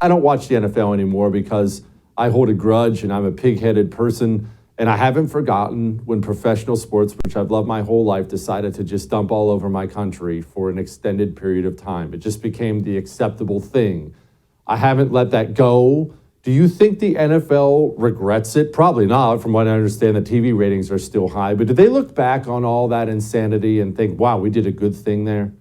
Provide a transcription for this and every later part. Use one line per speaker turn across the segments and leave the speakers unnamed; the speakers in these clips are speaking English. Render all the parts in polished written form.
I don't watch the NFL anymore because I hold a grudge and I'm a pig-headed person. And I haven't forgotten when professional sports, which I've loved my whole life, decided to just dump all over my country for an extended period of time. It just became the acceptable thing. I haven't let that go. Do you think the NFL regrets it? Probably not. From what I understand, the TV ratings are still high. But do they look back on all that insanity and think, wow, we did a good thing there?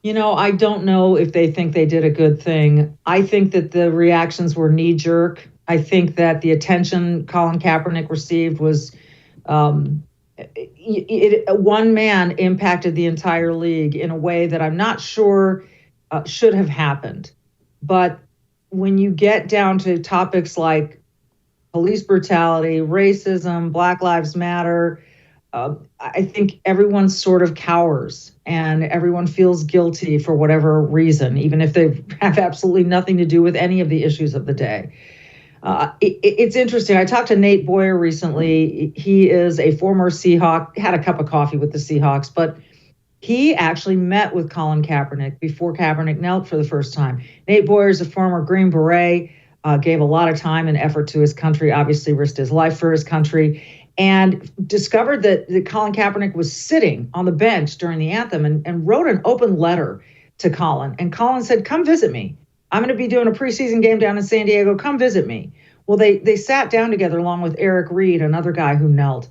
I don't know if they think they did a good thing. I think that the reactions were knee-jerk. I think that the attention Colin Kaepernick received was one man impacted the entire league in a way that I'm not sure should have happened. But when you get down to topics like police brutality, racism, Black Lives Matter, I think everyone sort of cowers and everyone feels guilty for whatever reason, even if they have absolutely nothing to do with any of the issues of the day. It's interesting. I talked to Nate Boyer recently. He is a former Seahawk, had a cup of coffee with the Seahawks, but he actually met with Colin Kaepernick before Kaepernick knelt for the first time. Nate Boyer is a former Green Beret, gave a lot of time and effort to his country, obviously risked his life for his country, and discovered that Colin Kaepernick was sitting on the bench during the anthem and wrote an open letter to Colin. And Colin said, come visit me. I'm going to be doing a preseason game down in San Diego. Come visit me. Well, they sat down together along with Eric Reed, another guy who knelt.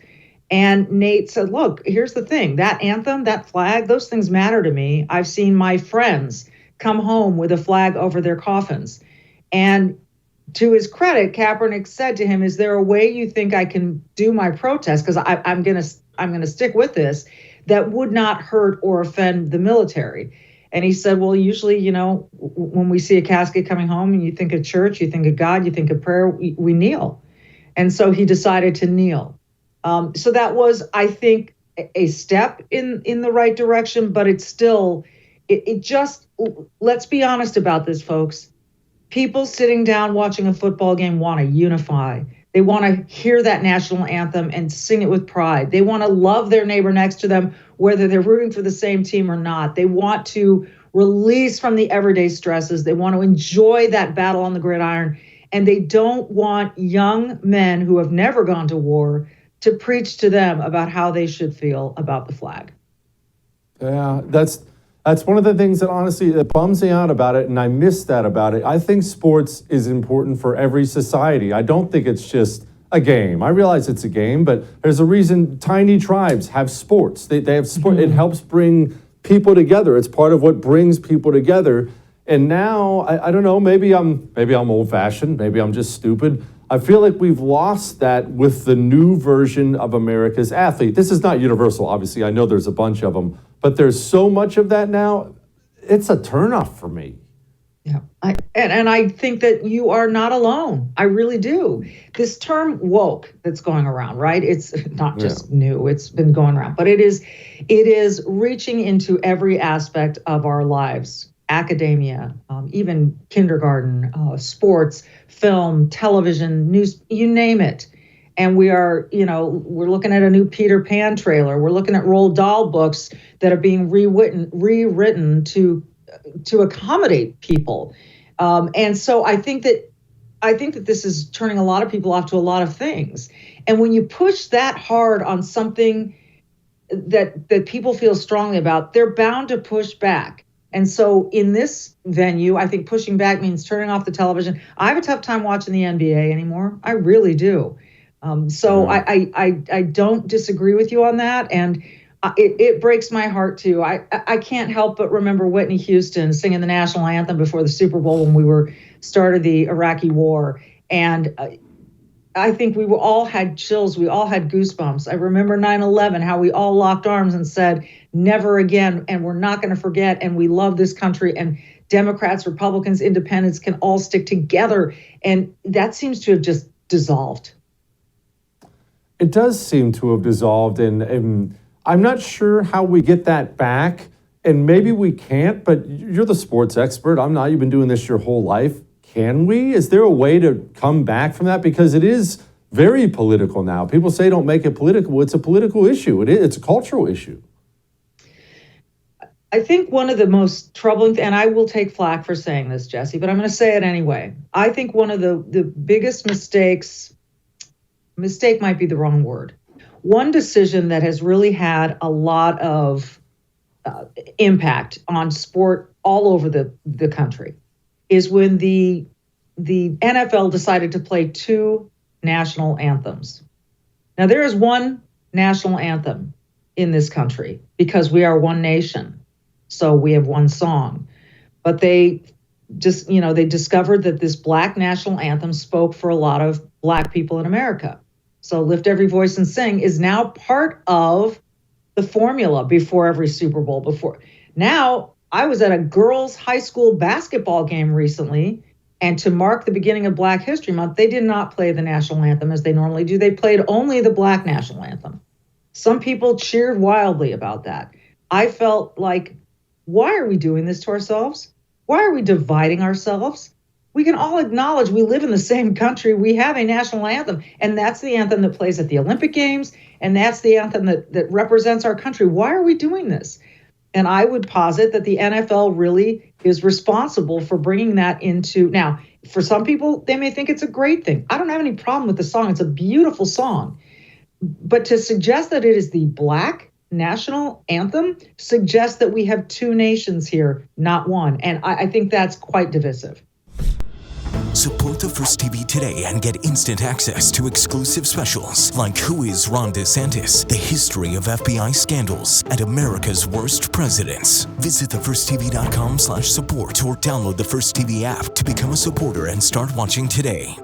And Nate said, look, here's the thing. That anthem, that flag, those things matter to me. I've seen my friends come home with a flag over their coffins. And to his credit, Kaepernick said to him, is there a way you think I can do my protest? Because I'm going to stick with this, that would not hurt or offend the military. And he said, well, usually, when we see a casket coming home and you think of church, you think of God, you think of prayer, we kneel. And so he decided to kneel. So that was, I think, a step in the right direction, but it's still, it just, let's be honest about this, folks. People sitting down watching a football game want to unify. They want to hear that national anthem and sing it with pride. They want to love their neighbor next to them, whether they're rooting for the same team or not. They want to release from the everyday stresses. They want to enjoy that battle on the gridiron. And they don't want young men who have never gone to war to preach to them about how they should feel about the flag.
Yeah, that's one of the things that honestly that bums me out about it, and I miss that about it. I think sports is important for every society. I don't think it's just a game. I realize it's a game, but there's a reason tiny tribes have sports. They have sport. Mm-hmm. It helps bring people together. It's part of what brings people together. And now, I don't know, maybe I'm old-fashioned, maybe I'm just stupid. I feel like we've lost that with the new version of America's athlete. This is not universal, obviously. I know there's a bunch of them, but there's so much of that now. It's a turnoff for me.
Yeah, I think that you are not alone. I really do. This term woke that's going around, right? It's not just new. It's been going around, but it is reaching into every aspect of our lives. Academia, even kindergarten, sports, film, television, news, you name it. And we are, we're looking at a new Peter Pan trailer. We're looking at Roald Dahl books that are being rewritten to accommodate people. And so I think that this is turning a lot of people off to a lot of things. And when you push that hard on something that people feel strongly about, they're bound to push back. And so in this venue, I think pushing back means turning off the television. I have a tough time watching the NBA anymore. I really do. I don't disagree with you on that. And it breaks my heart too. I can't help but remember Whitney Houston singing the national anthem before the Super Bowl when we started the Iraqi war. And I think we all had chills. We all had goosebumps. I remember 9/11, how we all locked arms and said, never again. And we're not going to forget. And we love this country. And Democrats, Republicans, independents can all stick together. And that seems to have just dissolved.
It does seem to have dissolved. And I'm not sure how we get that back. And maybe we can't, but you're the sports expert. I'm not. You've been doing this your whole life. Can we? Is there a way to come back from that? Because it is very political now. People say don't make it political. It's a political issue. It's a cultural issue.
I think one of the most troubling, and I will take flack for saying this, Jesse, but I'm going to say it anyway. I think one of the biggest mistake might be the wrong word. One decision that has really had a lot of impact on sport all over the country is when the NFL decided to play two national anthems. Now, there is one national anthem in this country because we are one nation. So we have one song. But they they discovered that this Black national anthem spoke for a lot of Black people in America. So Lift Every Voice and Sing is now part of the formula before every Super Bowl. Now, I was at a girls' high school basketball game recently, and to mark the beginning of Black History Month, they did not play the national anthem as they normally do. They played only the Black national anthem. Some people cheered wildly about that. I felt like, why are we doing this to ourselves? Why are we dividing ourselves? We can all acknowledge we live in the same country. We have a national anthem, and that's the anthem that plays at the Olympic Games, and that's the anthem that represents our country. Why are we doing this? And I would posit that the NFL really is responsible for bringing that into. Now, for some people, they may think it's a great thing. I don't have any problem with the song. It's a beautiful song. But to suggest that it is the Black national anthem suggests that we have two nations here, not one. And I think that's quite divisive.
Support the First TV today and get instant access to exclusive specials like Who is Ron DeSantis, the history of FBI scandals, and America's worst presidents. Visit thefirsttv.com/support or download the First TV app to become a supporter and start watching today.